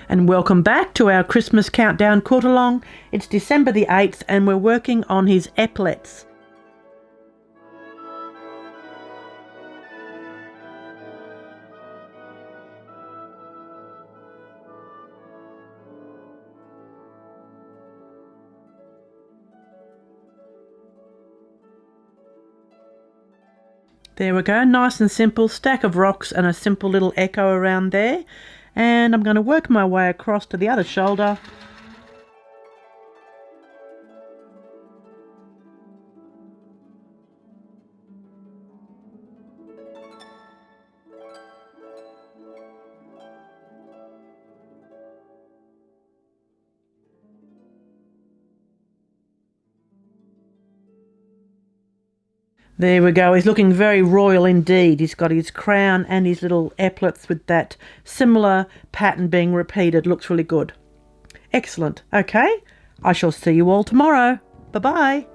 and welcome back to our Christmas countdown quilt-along. It's December the 8th and we're working on his epaulets. There we go, nice and simple, stack of rocks and a simple little echo around there. And I'm going to work my way across to the other shoulder. There we go, he's looking very royal indeed. He's got his crown and his little epaulets with that similar pattern being repeated. Looks really good. Excellent. Okay, I shall see you all tomorrow. Bye-bye.